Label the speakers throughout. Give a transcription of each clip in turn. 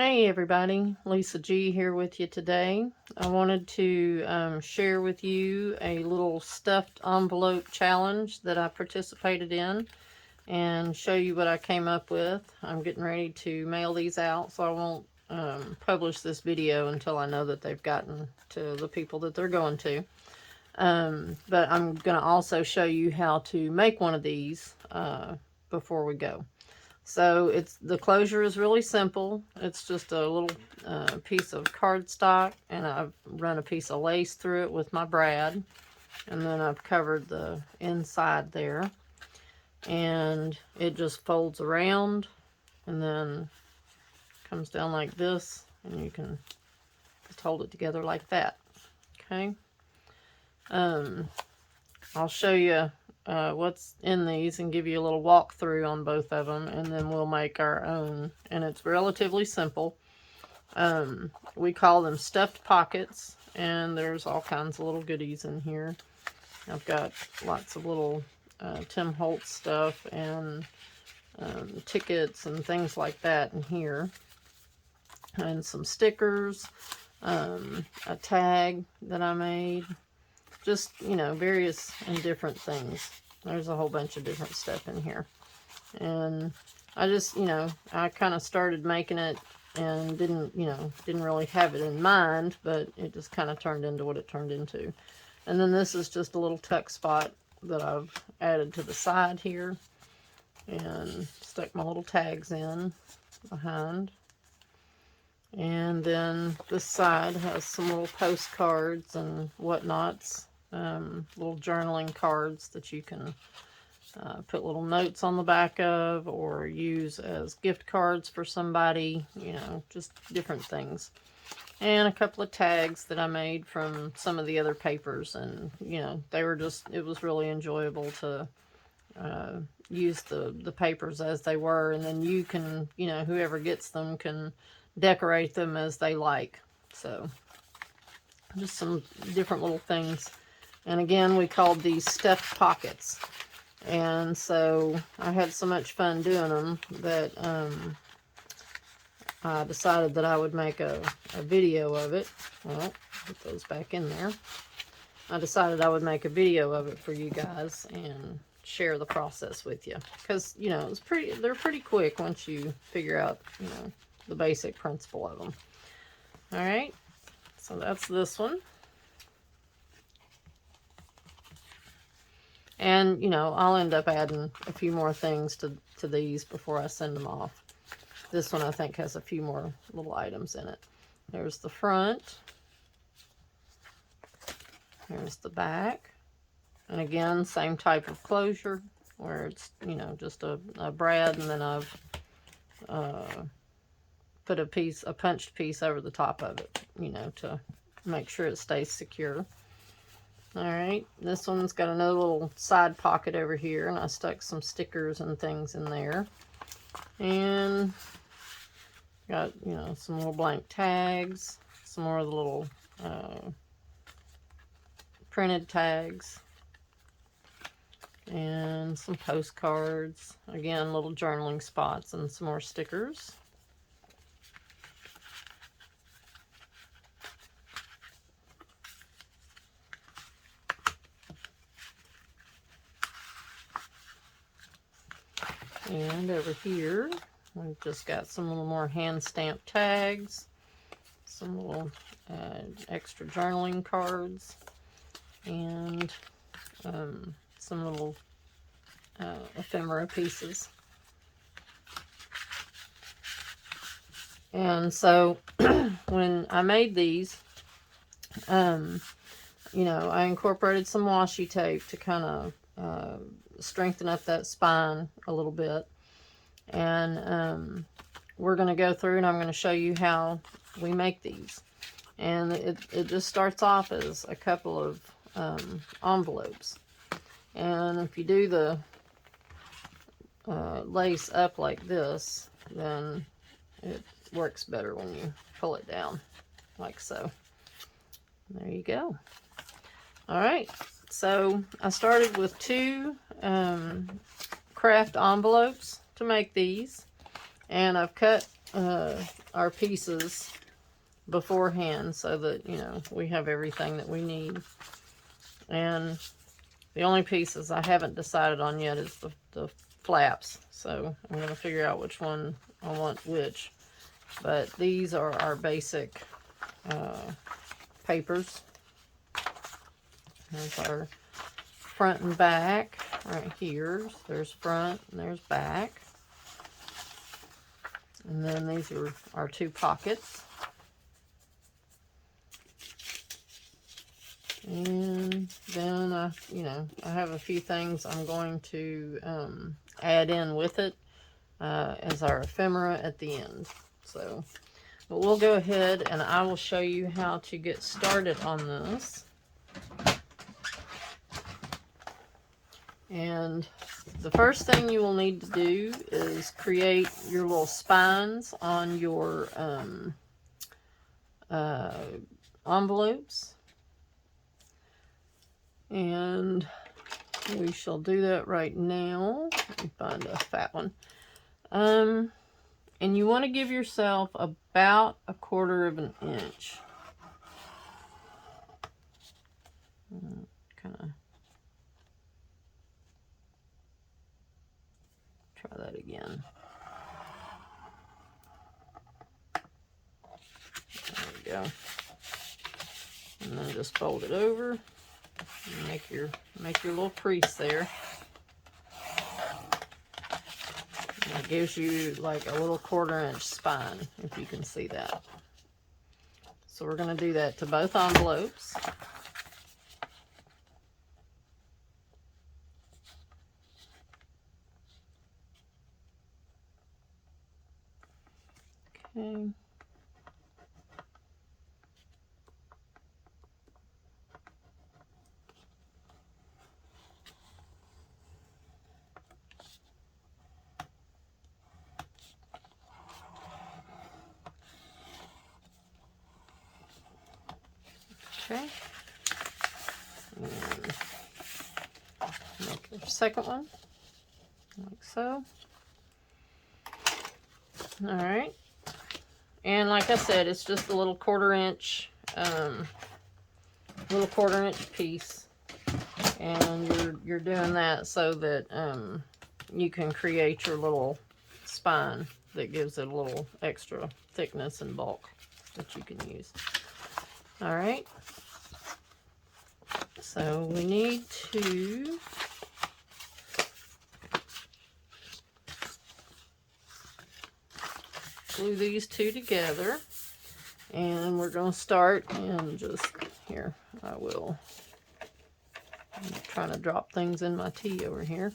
Speaker 1: Hey everybody, Lisa G here with you today. I wanted to share with you a little stuffed envelope challenge that I participated in and show you what I came up with. I'm getting ready to mail these out, so I won't publish this video until I know that they've gotten to the people that they're going to. But I'm going to also show you how to make one of these before we go. So the closure is really simple. It's just a little piece of cardstock, and I've run a piece of lace through it with my brad, and then I've covered the inside there, and it just folds around and then comes down like this, and you can just hold it together like that. Okay. I'll show you what's in these and give you a little walkthrough on both of them, and then we'll make our own. And it's relatively simple. We call them stuffed pockets, and there's all kinds of little goodies in here. I've got lots of little Tim Holtz stuff and tickets and things like that in here, and some stickers, a tag that I made. Just, you know, various and different things. There's a whole bunch of different stuff in here. And I just, you know, I kind of started making it and didn't really have it in mind, but it just kind of turned into what it turned into. And then this is just a little tuck spot that I've added to the side here and stuck my little tags in behind. And then this side has some little postcards and whatnots. Little journaling cards that you can put little notes on the back of, or use as gift cards for somebody, you know, just different things. And a couple of tags that I made from some of the other papers, and, you know, they were just, it was really enjoyable to use the papers as they were, and then you can, you know, whoever gets them can decorate them as they like. So just some different little things. And again, we called these stuffed pockets. And so I had so much fun doing them that I decided that I would make a video of it. Well, put those back in there. I decided I would make a video of it for you guys and share the process with you. Because, you know, they're pretty quick once you figure out, you know, the basic principle of them. All right, so that's this one. And, you know, I'll end up adding a few more things to these before I send them off. This one, I think, has a few more little items in it. There's the front. There's the back. And again, same type of closure, where it's, you know, just a brad, and then I've put a punched piece over the top of it, you know, to make sure it stays secure. Alright, this one's got another little side pocket over here, and I stuck some stickers and things in there. And got, you know, some little blank tags, some more of the little printed tags, and some postcards. Again, little journaling spots and some more stickers. And over here, we've just got some little more hand stamped tags, some little extra journaling cards, and some little ephemera pieces. And so when I made these, you know, I incorporated some washi tape to kind of strengthen up that spine a little bit. And we're going to go through and I'm going to show you how we make these. And it just starts off as a couple of envelopes. And if you do the lace up like this, then it works better when you pull it down like so. There you go. All right, so I started with two Kraft envelopes to make these, and I've cut our pieces beforehand so that, you know, we have everything that we need. And the only pieces I haven't decided on yet is the flaps. So I'm going to figure out which one I want which. But these are our basic papers. There's our front and back right here. There's front and there's back. And then these are our two pockets. And then I have a few things I'm going to add in with it as our ephemera at the end. So, but we'll go ahead and I will show you how to get started on this. And the first thing you will need to do is create your little spines on your envelopes. And we shall do that right now. Let me find a fat one. And you want to give yourself about 1/4 of an inch. Kind of try that again. There we go. And then just fold it over. Make your little crease there. And it gives you like a little 1/4 inch spine, if you can see that. So we're going to do that to both envelopes. Okay. Okay. And make your second one, like so. All right. And like I said, it's just a little 1/4 inch, piece. And you're doing that so that you can create your little spine that gives it a little extra thickness and bulk that you can use. All right. So we need to glue these two together, and we're going to start and just here. I'm trying to drop things in my tea over here.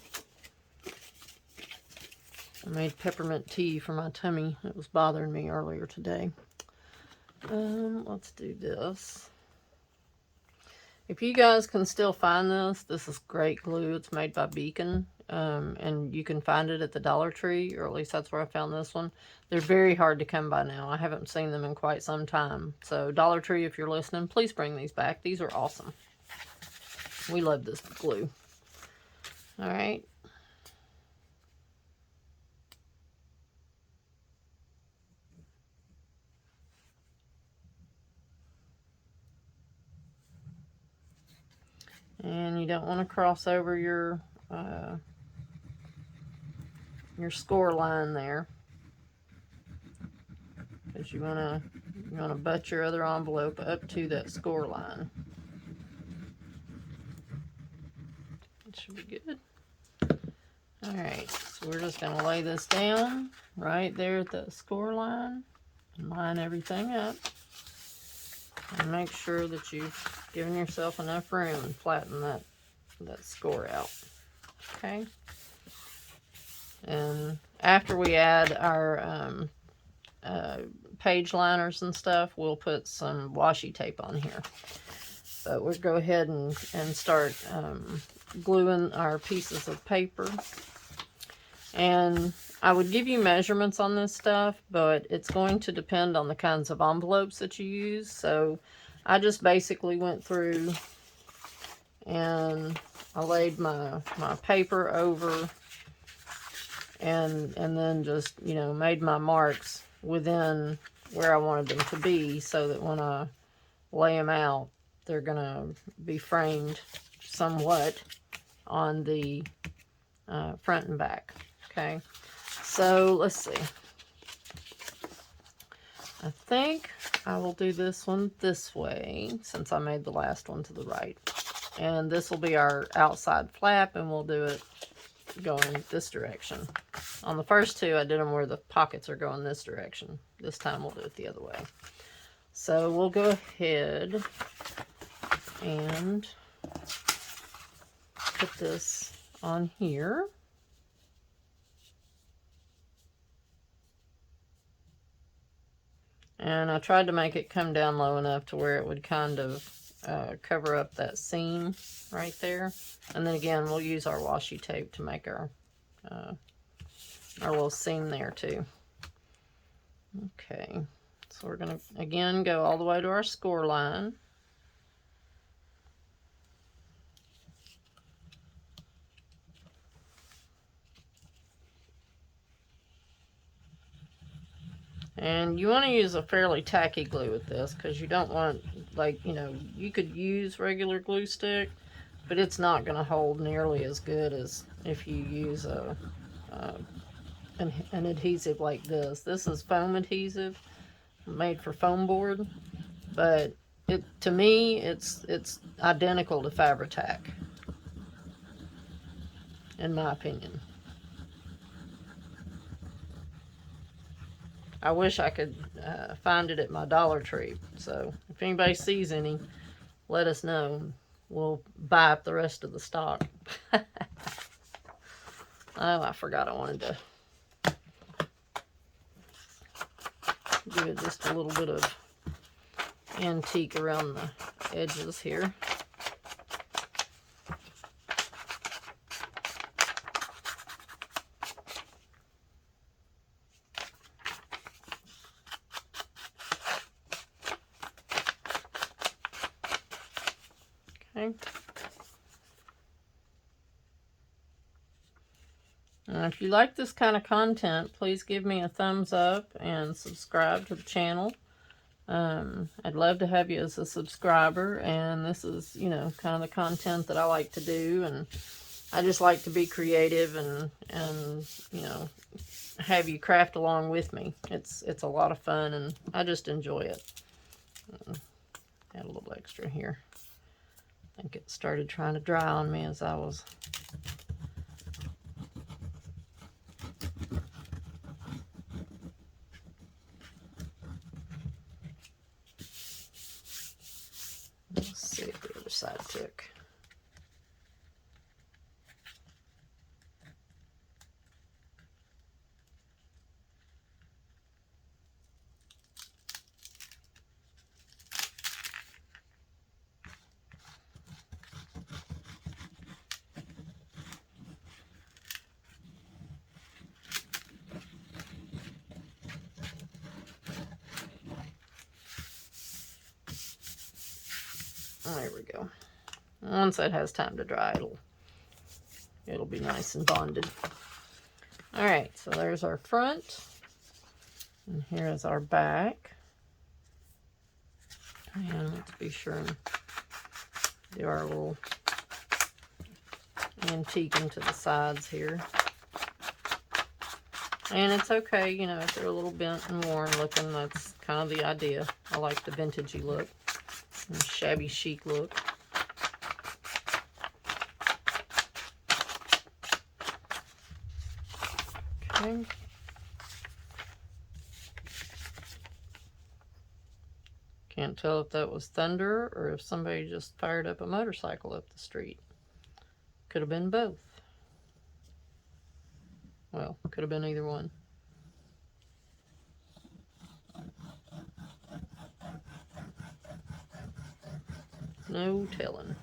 Speaker 1: I made peppermint tea for my tummy. It was bothering me earlier today. Let's do this. If you guys can still find this is great glue. It's made by Beacon, and you can find it at the Dollar Tree, or at least that's where I found this one. They're very hard to come by now. I haven't seen them in quite some time. So Dollar Tree, if you're listening, please bring these back. These are awesome. We love this glue. All right. And you don't want to cross over your score line there, because you want to butt your other envelope up to that score line. It should be good. All right, so we're just going to lay this down right there at the score line and line everything up. And make sure that you've given yourself enough room and flatten that score out. Okay. And after we add our page liners and stuff, we'll put some washi tape on here. But we'll go ahead and start gluing our pieces of paper. And I would give you measurements on this stuff, but it's going to depend on the kinds of envelopes that you use. So I just basically went through and I laid my paper over and then just, made my marks within where I wanted them to be, so that when I lay them out, they're gonna be framed somewhat on the front and back. Okay, so let's see. I think I will do this one this way, since I made the last one to the right. And this will be our outside flap, and we'll do it going this direction. On the first two, I did them where the pockets are going this direction. This time we'll do it the other way. So we'll go ahead and put this on here. And I tried to make it come down low enough to where it would kind of cover up that seam right there. And then again, we'll use our washi tape to make our little seam there too. Okay, so we're going to again go all the way to our score line. And you want to use a fairly tacky glue with this, because you don't want, like, you know, you could use regular glue stick, but it's not going to hold nearly as good as if you use an adhesive like this. This is foam adhesive, made for foam board, but to me it's identical to Fabri-Tac, in my opinion. I wish I could find it at my Dollar Tree. So if anybody sees any, let us know. We'll buy up the rest of the stock. Oh, I forgot I wanted to give it just a little bit of antique around the edges here. Okay. And if you like this kind of content, please give me a thumbs up and subscribe to the channel. I'd love to have you as a subscriber, and this is, you know, kind of the content that I like to do, and I just like to be creative and you know, have you craft along with me. It's a lot of fun, and I just enjoy it. Add a little extra here. I think it started trying to dry on me as I was let's see if the other side took. There we go. Once that has time to dry, it'll be nice and bonded. All right, so there's our front, and here is our back. And let's be sure and do our little antique into the sides here. And it's okay, you know, if they're a little bent and worn looking, that's kind of the idea. I like the vintagey look and shabby chic look. Okay. Can't tell if that was thunder or if somebody just fired up a motorcycle up the street. Could have been both. Well, could have been either one. No telling.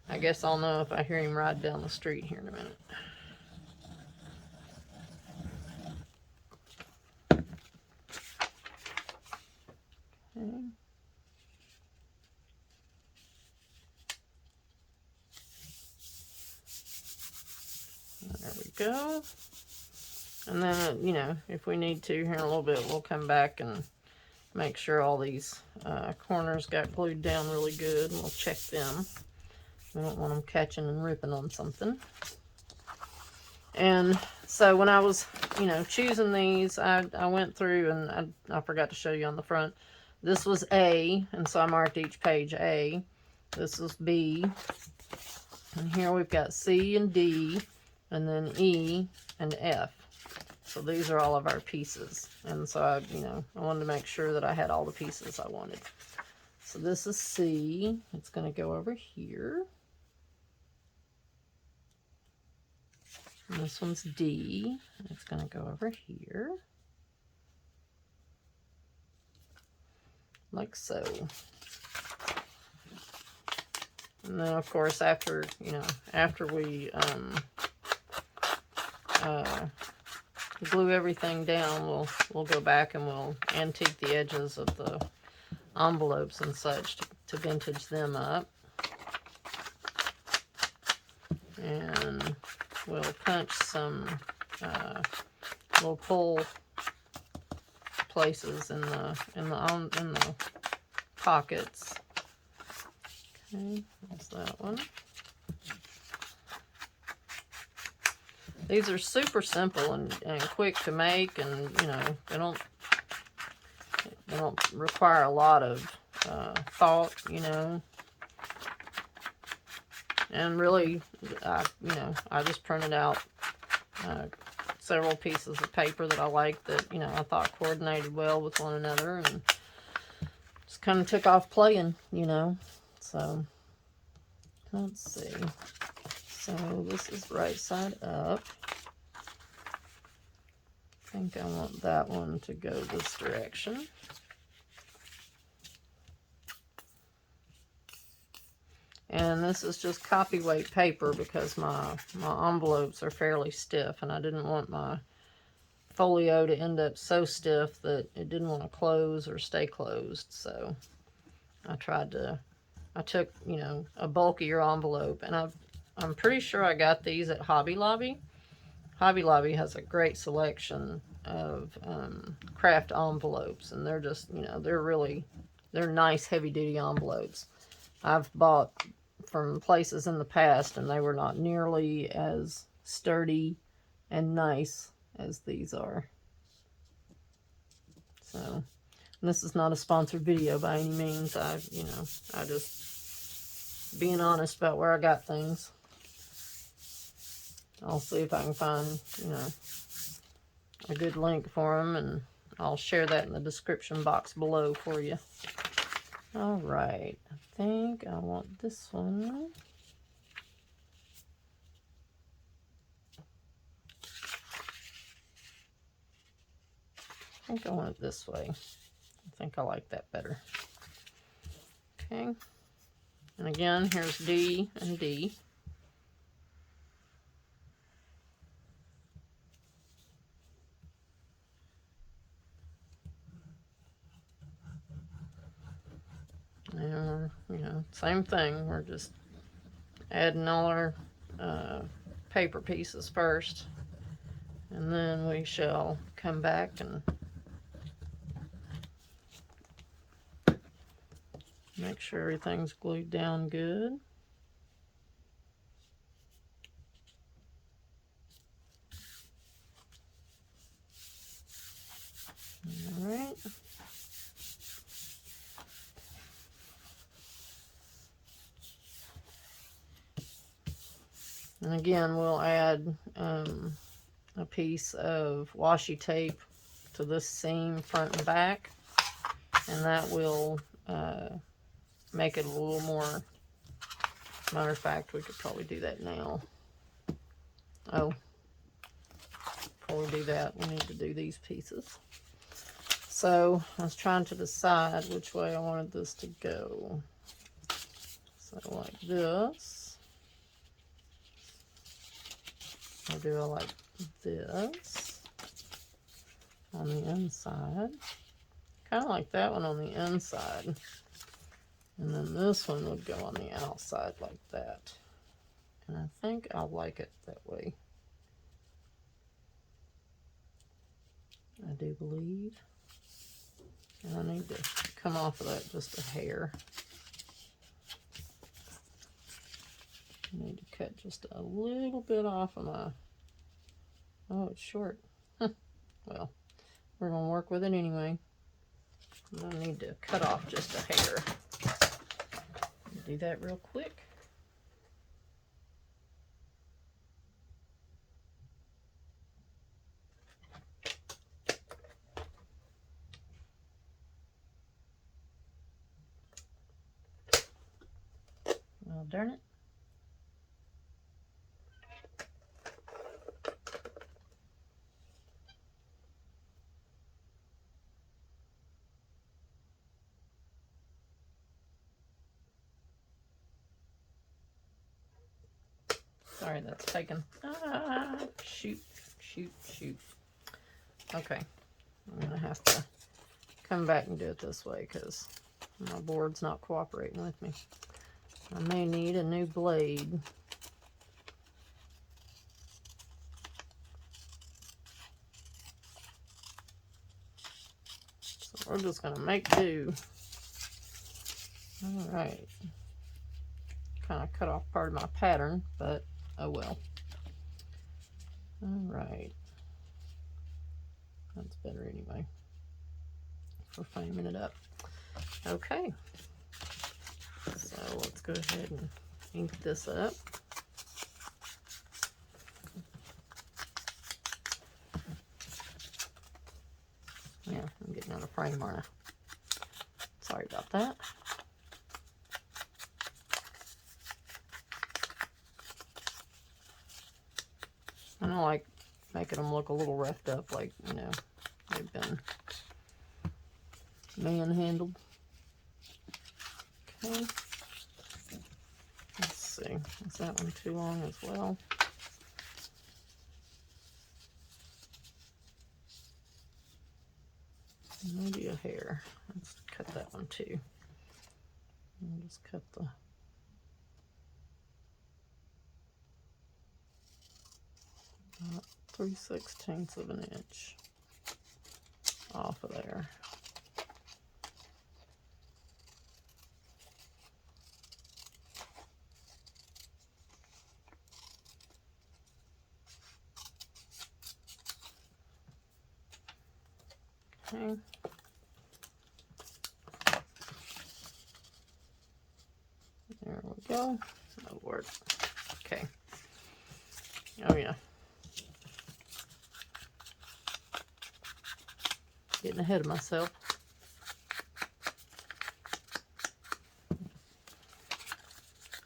Speaker 1: I guess I'll know if I hear him ride down the street here in a minute. Okay. There we go. And then, you know, if we need to here in a little bit, we'll come back and make sure all these corners got glued down really good. And we'll check them. We don't want them catching and ripping on something. And so when I was, you know, choosing these, I went through and I forgot to show you on the front. This was A, and so I marked each page A. This was B. And here we've got C and D, and then E and F. So these are all of our pieces. And so I, you know, I wanted to make sure that I had all the pieces I wanted. So this is C. It's going to go over here. And this one's D. It's going to go over here. Like so. And then, of course, after, you know, after we glue everything down, we'll go back and we'll antique the edges of the envelopes and such to vintage them up. And we'll punch some little pull places in the pockets. Okay, that's that one. These are super simple and quick to make, and you know they don't require a lot of thought, you know. And really, you know, I just printed out several pieces of paper that I liked that, you know, I thought coordinated well with one another, and just kind of took off playing, you know. So, let's see. So, this is right side up. I think I want that one to go this direction. And this is just copy weight paper because my envelopes are fairly stiff, and I didn't want my folio to end up so stiff that it didn't want to close or stay closed. So I took, you know, a bulkier envelope, and I'm pretty sure I got these at Hobby Lobby. Hobby Lobby has a great selection of Kraft envelopes, and they're just, you know, they're nice heavy-duty envelopes. I've bought from places in the past, and they were not nearly as sturdy and nice as these are. So, this is not a sponsored video by any means. I just being honest about where I got things. I'll see if I can find, you know, a good link for them, and I'll share that in the description box below for you. All right, I think I want this one. I think I want it this way. I think I like that better. Okay, and again, here's D and D. And, you know, same thing. We're just adding all our paper pieces first. And then we shall come back and make sure everything's glued down good. All right. And again, we'll add a piece of washi tape to this seam front and back, and that will make it a little more. Matter of fact, we could probably do that now. Oh, before we do that, we need to do these pieces. So I was trying to decide which way I wanted this to go. So like this. Or do I like this on the inside? Kind of like that one on the inside. And then this one would go on the outside like that. And I think I like it that way. I do believe. And I need to come off of that just a hair. I need to cut just a little bit off of my, oh, it's short. Well, we're going to work with it anyway. I need to cut off just a hair. Do that real quick. Well, darn it. Sorry, that's taken. Ah, shoot, shoot, shoot. Okay, I'm gonna have to come back and do it this way because my board's not cooperating with me. I may need a new blade. So we're just gonna make do. All right. Kind of cut off part of my pattern, but oh well. All right. That's better anyway for framing it up. Okay. So let's go ahead and ink this up. Yeah, I'm getting out of frame, aren't I? Sorry about that. I don't like making them look a little roughed up, like, you know, they've been manhandled. Okay. Let's see. Is that one too long as well? Maybe a hair. Let's cut that one too. And just cut the 3/16 of an inch off of there. Okay. There we go. That'll work. Okay. Oh yeah. Getting ahead of myself.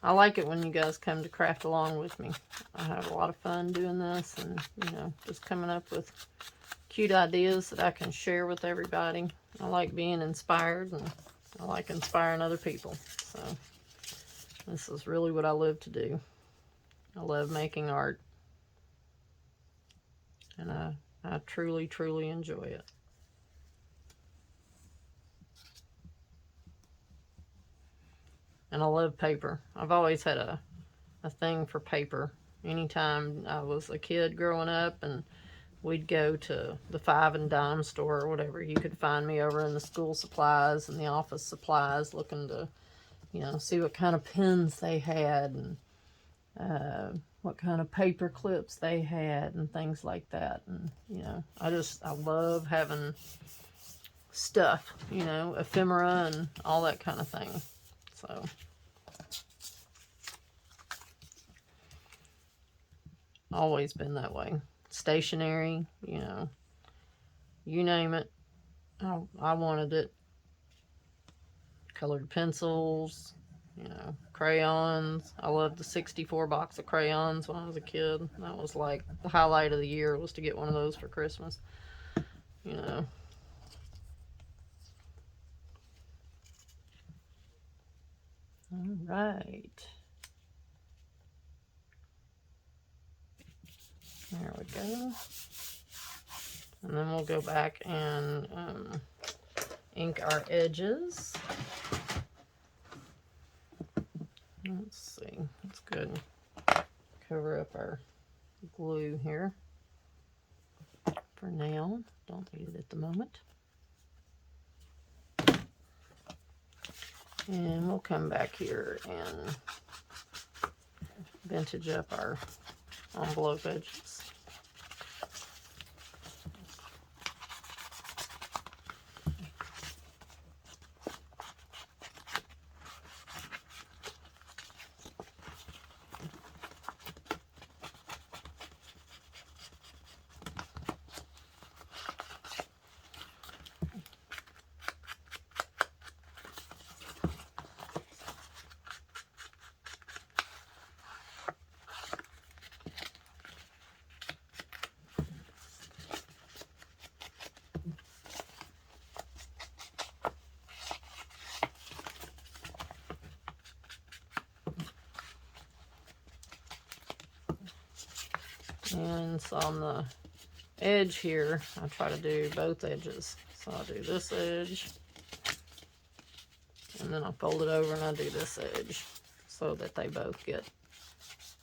Speaker 1: I like it when you guys come to craft along with me. I have a lot of fun doing this and, you know, just coming up with cute ideas that I can share with everybody. I like being inspired and I like inspiring other people. So this is really what I live to do. I love making art. And I truly, truly enjoy it. And I love paper. I've always had a thing for paper. Anytime I was a kid growing up and we'd go to the 5 and dime store or whatever, you could find me over in the school supplies and the office supplies looking to, you know, see what kind of pens they had and what kind of paper clips they had and things like that. And, you know, I love having stuff, you know, ephemera and all that kind of thing. So always been that way. Stationery, you know, you name it, I wanted it. Colored pencils, you know, crayons. I loved the 64 box of crayons when I was a kid. That was like the highlight of the year, was to get one of those for Christmas, you know. All right. There we go. And then we'll go back and ink our edges. Let's see. Let's go ahead and cover up our glue here. for now. Don't need it at the moment. And we'll come back here and vintage up our envelope edges. And so on the edge here, I try to do both edges. So I'll do this edge, and then I fold it over and I do this edge so that they both get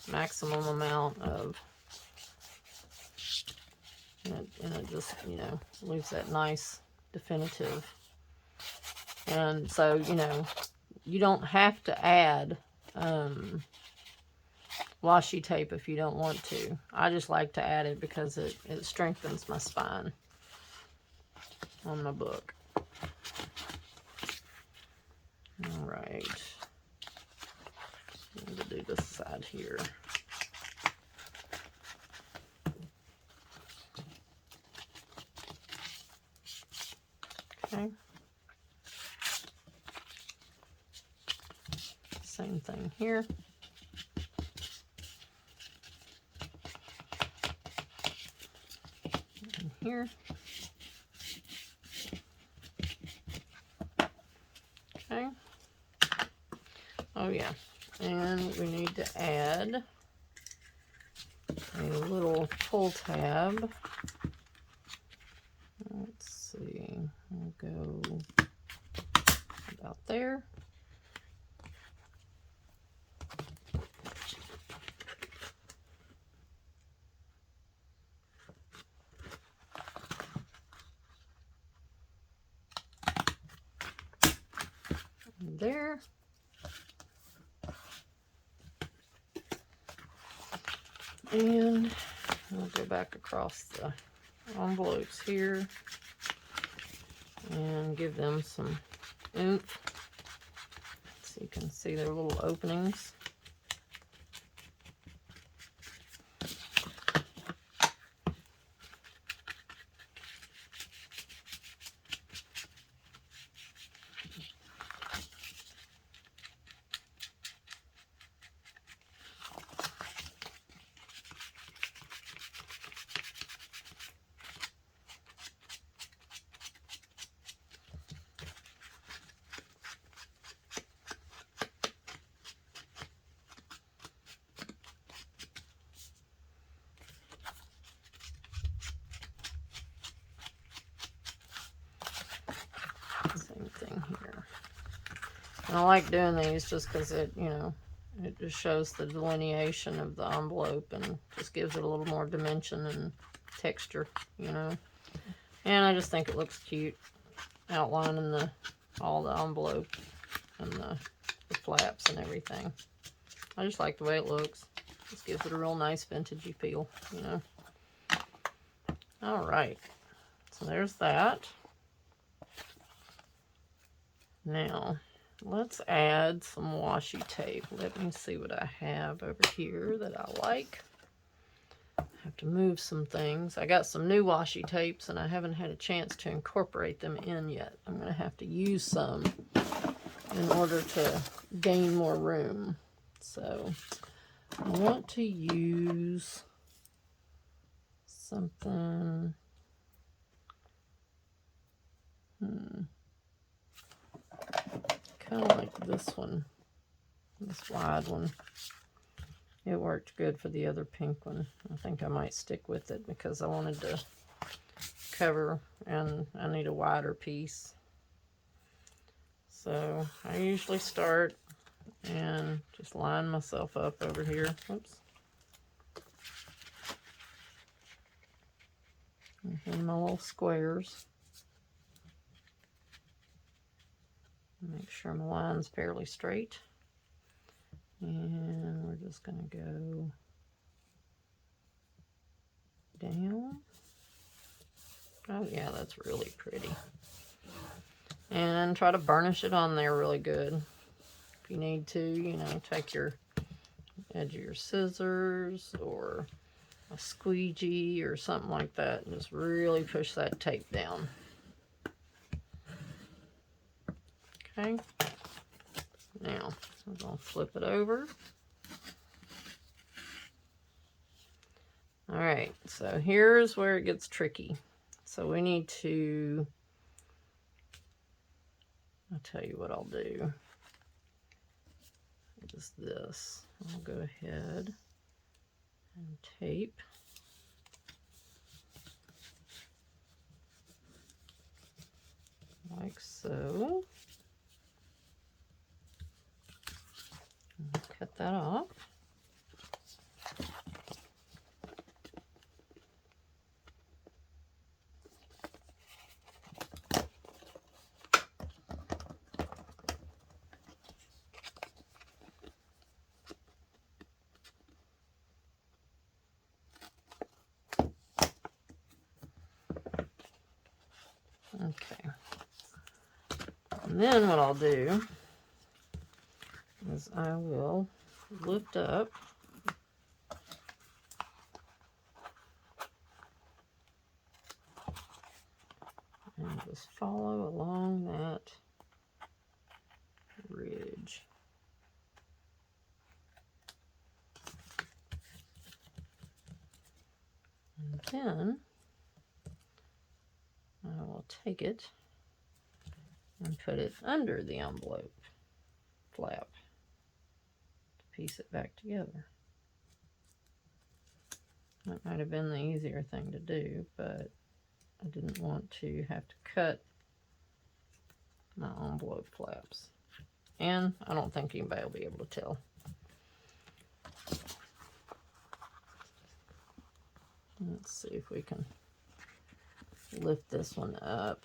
Speaker 1: maximum amount of, and it just, you know, leaves that nice definitive. And so, you know, you don't have to add washi tape if you don't want to. I just like to add it because it strengthens my spine on my book. All right. I'm going to do this side here. Okay. Same thing here. And here. Okay. Oh yeah. And we need to add a little pull tab. Let's see. We'll go about there. There. And we'll go back across the envelopes here and give them some oomph so you can see their little openings. And I like doing these just because it, you know, it just shows the delineation of the envelope and just gives it a little more dimension and texture, you know. And I just think it looks cute outlining all the envelope and the flaps and everything. I just like the way it looks. Just gives it a real nice vintagey feel, you know. All right, so there's that. Now, let's add some washi tape. Let me see what I have over here that I like. I have to move some things. I got some new washi tapes and I haven't had a chance to incorporate them in yet. I'm going to have to use some in order to gain more room. So I want to use something. Kind of like this one, this wide one. It worked good for the other pink one. I think I might stick with it because I wanted to cover and I need a wider piece. So I usually start and just line myself up over here. Oops. in my little squares. Make sure my line's fairly straight. And we're just going to go down. Oh yeah, that's really pretty. And try to burnish it on there really good. If you need to, you know, take your edge of your scissors or a squeegee or something like that and just really push that tape down. Okay. Now, I'm going to flip it over. Alright, so here's where it gets tricky. So we need to, I'll tell you what I'll do. Is this. I'll go ahead and tape. Like so. Cut that off. Okay. And then what I'll do is I will lift up and just follow along that ridge. And then I will take it and put it under the envelope flap to piece it back together. That might have been the easier thing to do, but I didn't want to have to cut my envelope flaps. And I don't think anybody will be able to tell. Let's see if we can lift this one up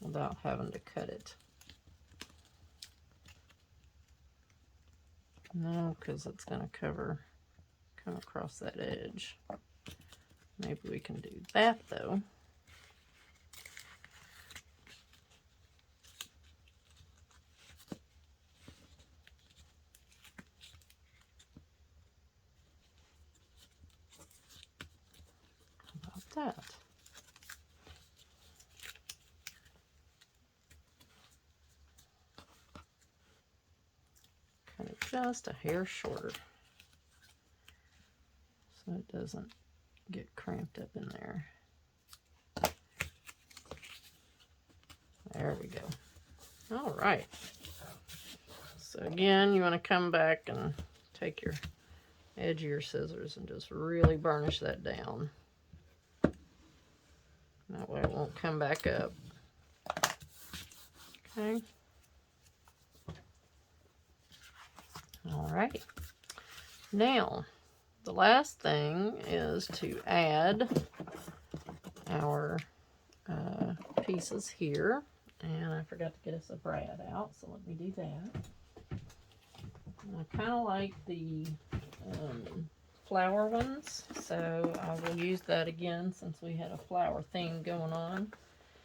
Speaker 1: without having to cut it. No, because it's going to come across that edge. Maybe we can do that though. How about that? Cut it just a hair shorter so it doesn't get cramped up in there. There we go. All right. So again, you want to come back and take your edge of your scissors and just really burnish that down. That way it won't come back up. Okay. All right. Now, the last thing is to add our pieces here. And I forgot to get us a brad out, so let me do that. And I kind of like the flower ones, so I will use that again since we had a flower theme going on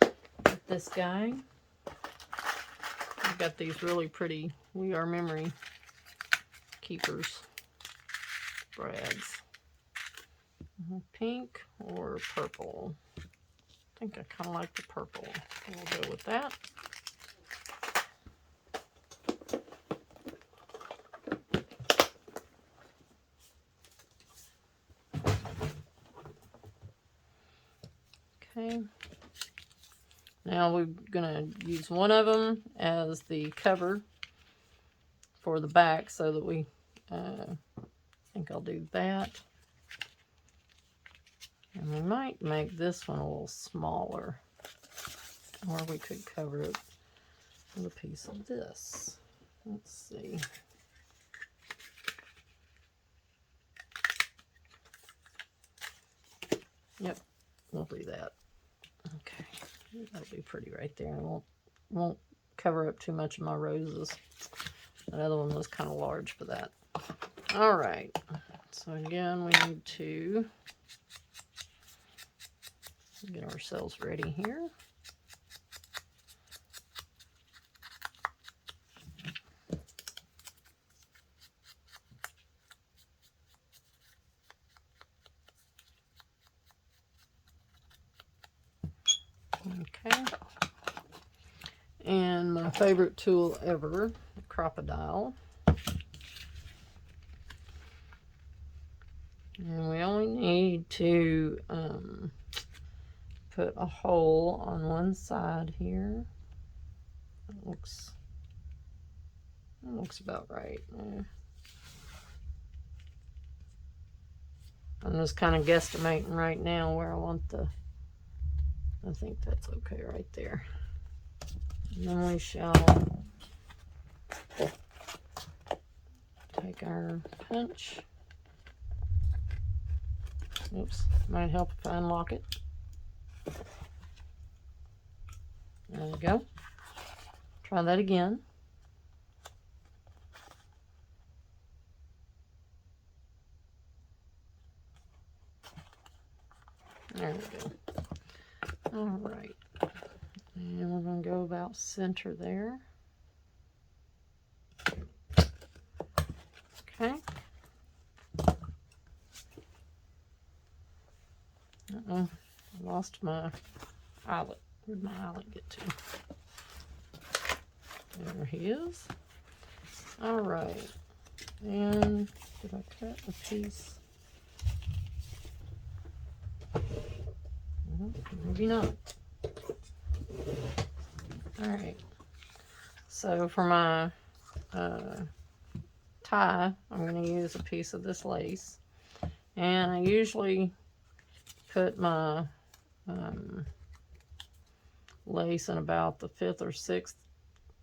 Speaker 1: with this guy. I've got these really pretty We Are Memory Keepers brads. Pink or purple. I think I kind of like the purple. We'll go with that. Okay. Now we're going to use one of them as the cover for the back so that we, I think I'll do that. And we might make this one a little smaller, or we could cover it with a piece of this. Let's see. Yep, we'll do that. Okay, that'll be pretty right there. It won't cover up too much of my roses. That other one was kind of large for that. All right, so again, we need to get ourselves ready here. Okay. And my favorite tool ever, the Crocodile. And we only need to put a hole on one side here. It looks about right. I'm just kind of guesstimating right now where I want the, I think that's okay right there. And then we shall take our punch. Oops, might help if I unlock it. There we go. Try that again. There we go. All right. And we're going to go about center there. Okay. Uh-oh. I lost my eyelet. Where'd my eyelet get to? There he is. All right. And did I cut a piece? Maybe not. All right. So for my tie, I'm going to use a piece of this lace. And I usually put my lace in about the 5th or 6th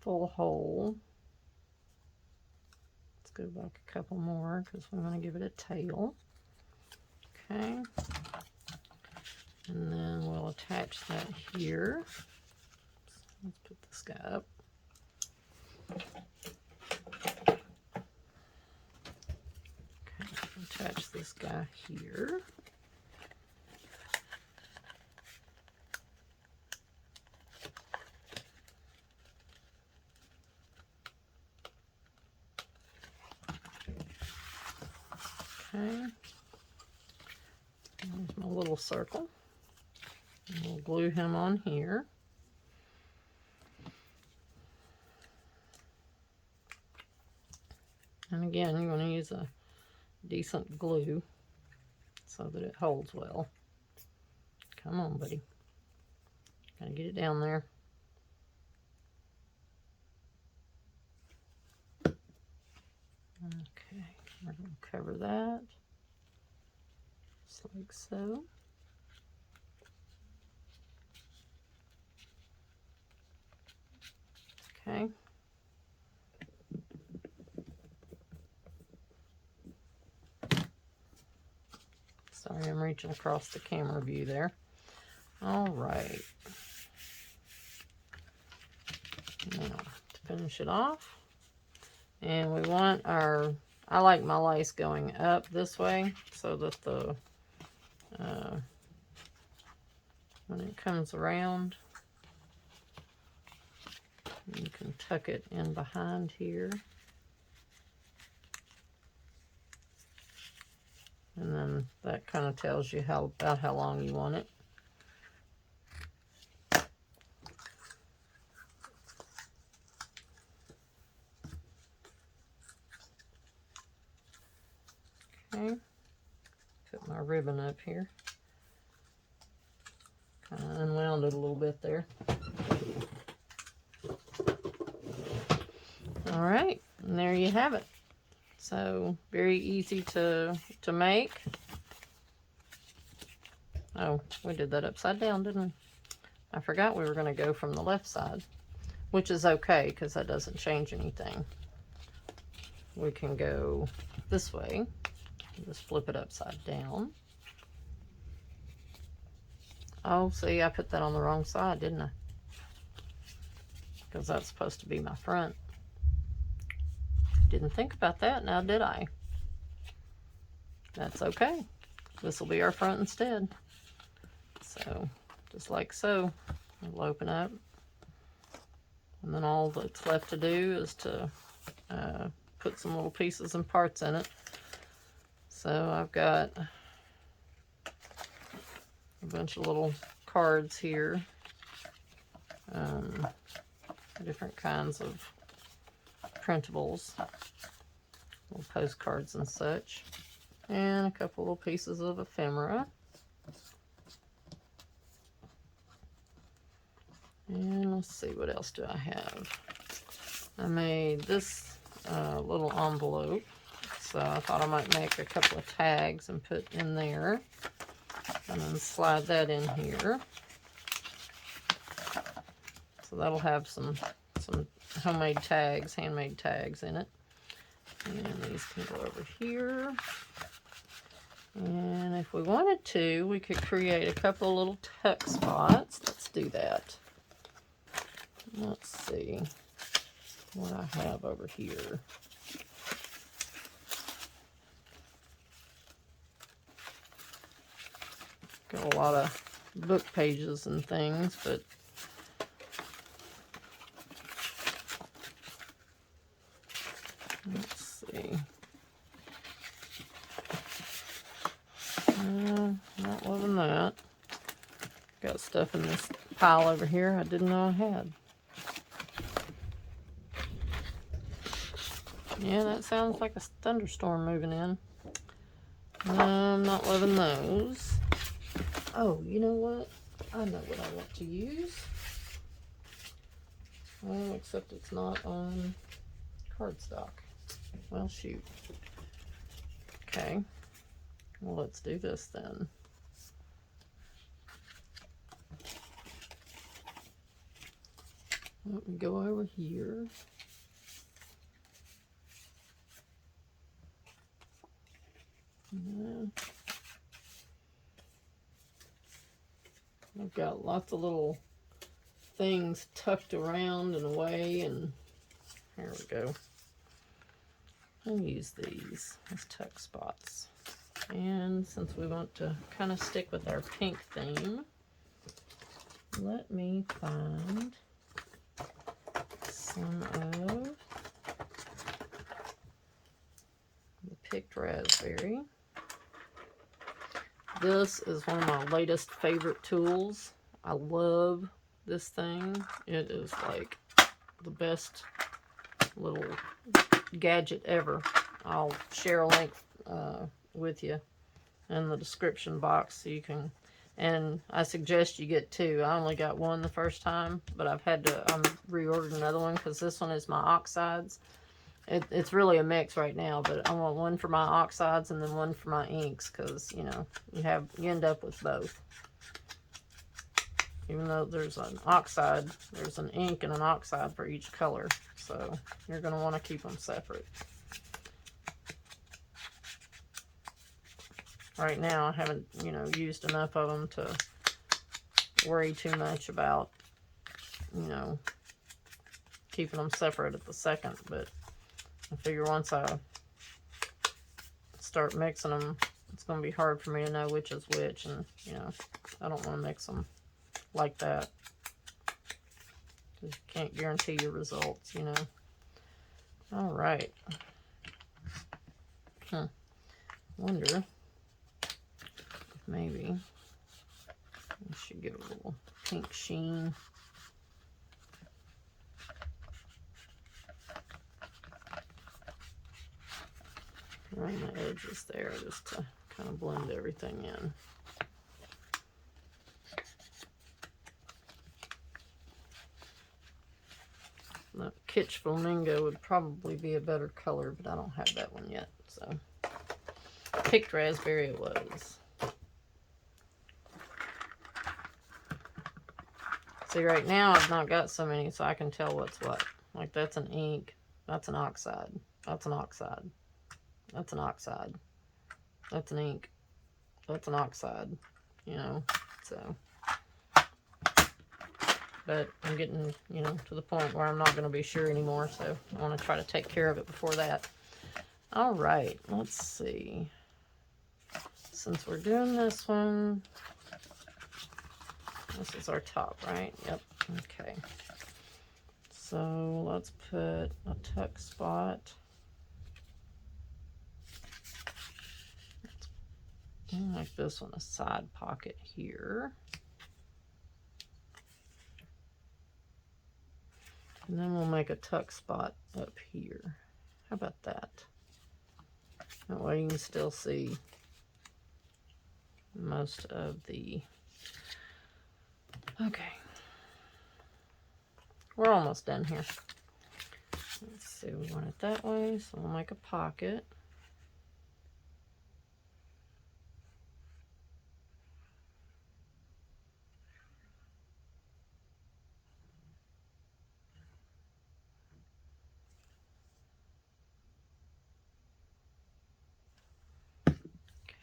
Speaker 1: full hole. Let's go back a couple more because we want to give it a tail. Okay. And then we'll attach that here. Let's put this guy up. Okay, attach this guy here. Okay. There's my little circle. And we'll glue him on here. And again, you're going to use a decent glue so that it holds well. Come on, buddy. Gotta get it down there. Okay, we're going to cover that just like so. Okay. Sorry, I'm reaching across the camera view there. All right. Now, to finish it off, and we want our, I like my lace going up this way so that the, when it comes around, you can tuck it in behind here. And then that kind of tells you about how long you want it. Okay, put my ribbon up here. Kind of unwound it a little bit there. All right, and there you have it. So very easy to make. Oh, we did that upside down, didn't we? I forgot we were going to go from the left side, which is okay because that doesn't change anything. We can go this way. Just flip it upside down. Oh, see, I put that on the wrong side, didn't I? Because that's supposed to be my front. Didn't think about that, now did I? That's okay. This will be our front instead. So, just like so, we'll open up. And then all that's left to do is to put some little pieces and parts in it. So I've got a bunch of little cards here. Different kinds of printables, little postcards and such. And a couple little pieces of ephemera. And let's see, what else do I have? I made this little envelope, so I thought I might make a couple of tags and put in there, and then slide that in here. So that'll have some homemade tags, handmade tags in it. And these can go over here. And if we wanted to, we could create a couple of little tuck spots. Let's do that. Let's see what I have over here. Got a lot of book pages and things, but let's see. Not loving that. Got stuff in this pile over here I didn't know I had. Yeah, that sounds like a thunderstorm moving in. I'm not loving those. Oh, you know what? I know what I want to use. Oh, except it's not on cardstock. Well, shoot. Okay. Well, let's do this then. Let me go over here. Yeah. I've got lots of little things tucked around and away, and there we go. I'll use these as tuck spots. And since we want to kind of stick with our pink theme, let me find some of the picked raspberry. This is one of my latest favorite tools. I love this thing. It is like the best little gadget ever. I'll share a link with you in the description box so you can, and I suggest you get two. I only got one the first time, but I'm reordering another one because this one is my oxides. It's really a mix right now, but I want one for my oxides and then one for my inks, because you know you end up with both. Even though there's an oxide, there's an ink and an oxide for each color, so you're going to want to keep them separate. Right now, I haven't, used enough of them to worry too much about, keeping them separate at the second, but I figure once I start mixing them, it's going to be hard for me to know which is which, and, I don't want to mix them like that, because you can't guarantee your results, All right. Wonder if maybe I should give a little pink sheen. Around the edges there, just to kind of blend everything in. The Kitsch Flamingo would probably be a better color, but I don't have that one yet, so picked raspberry it was. See, right now I've not got so many, so I can tell what's what. Like, that's an ink, that's an oxide, that's an oxide, that's an oxide, that's an ink, that's an oxide, so but I'm getting, you know, to the point where I'm not going to be sure anymore, so I want to try to take care of it before that. All right, let's see. Since we're doing this one, this is our top, right? Yep, okay. So let's put a tuck spot. Let's make this one a side pocket here. And then we'll make a tuck spot up here. How about that? That way you can still see most of the... Okay. We're almost done here. Let's see, we want it that way, so we'll make a pocket.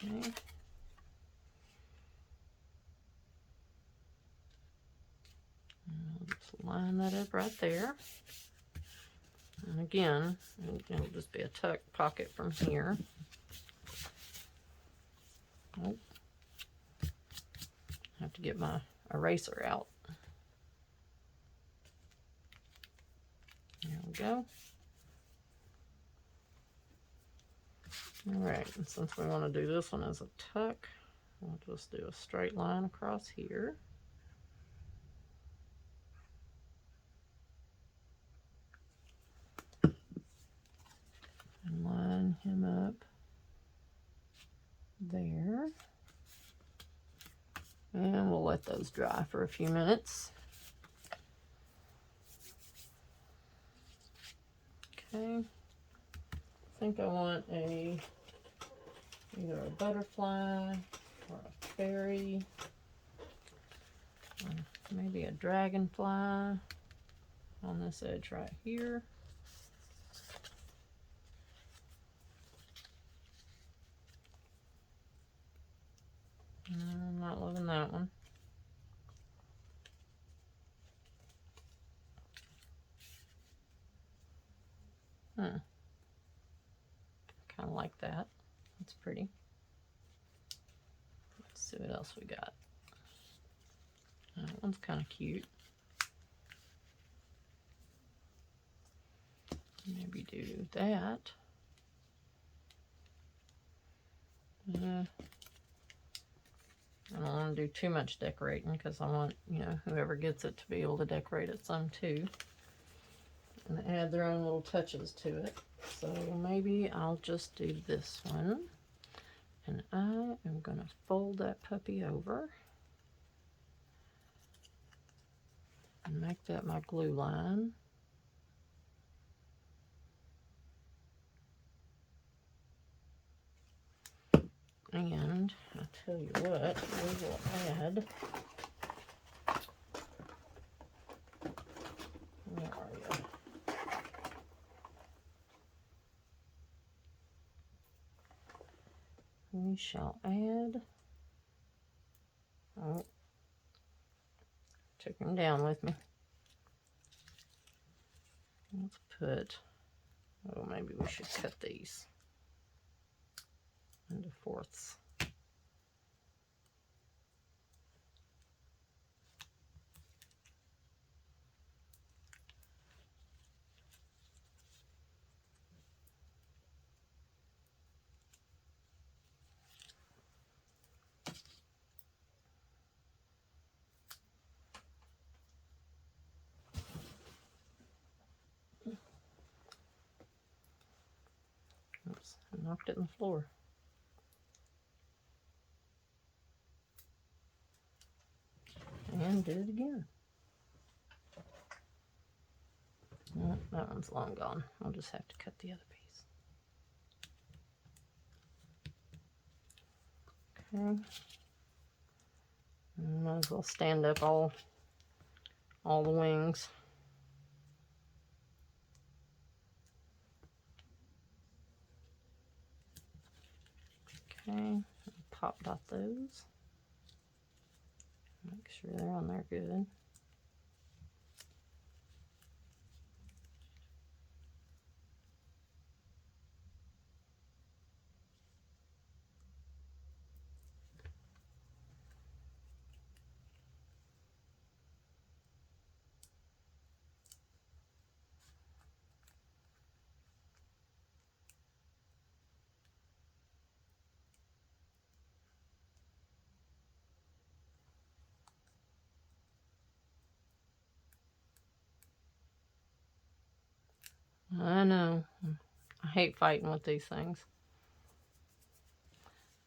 Speaker 1: Okay. I'll just line that up right there. And again, it'll just be a tuck pocket from here. Oh, I have to get my eraser out. There we go. All right, and since we want to do this one as a tuck, we'll just do a straight line across here. And line him up there. And we'll let those dry for a few minutes. Okay. I think I want either a butterfly or a fairy, or maybe a dragonfly on this edge right here. I'm not loving that one. Kind of like that. That's pretty. Let's see what else we got. That one's kind of cute. Maybe do that. Yeah. I don't want to do too much decorating because I want, you know, whoever gets it to be able to decorate it some too. And add their own little touches to it. So maybe I'll just do this one. And I am going to fold that puppy over. And make that my glue line. And I'll tell you what, we will add... Where are you? We shall add... Oh, took him down with me. Let's put... Oh, maybe we should cut these into fourths. Oops, I knocked it on the floor. And do it again. Oh, that one's long gone. I'll just have to cut the other piece. Okay. Might as well stand up all the wings. Okay, pop dot those. Make sure they're on there good. I know. I hate fighting with these things.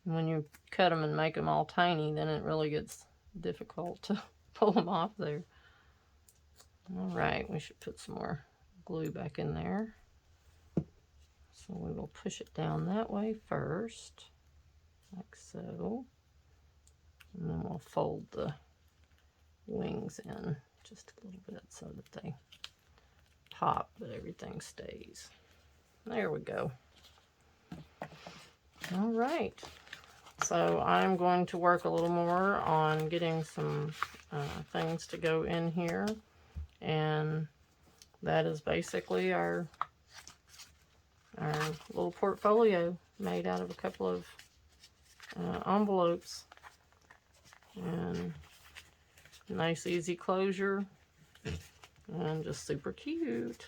Speaker 1: When you cut them and make them all tiny, then it really gets difficult to pull them off there. Alright, we should put some more glue back in there. So we will push it down that way first, like so. And then we'll fold the wings in just a little bit so that they pop, but everything stays. There we go. All right. So I'm going to work a little more on getting some things to go in here. And that is basically our little portfolio made out of a couple of envelopes. And nice easy closure. And just super cute.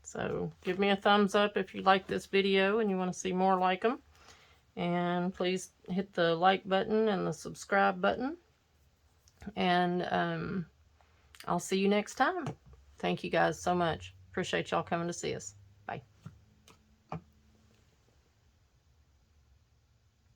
Speaker 1: So give me a thumbs up if you like this video and you want to see more like them. And please hit the like button and the subscribe button. And I'll see you next time. Thank you guys so much. Appreciate y'all coming to see us.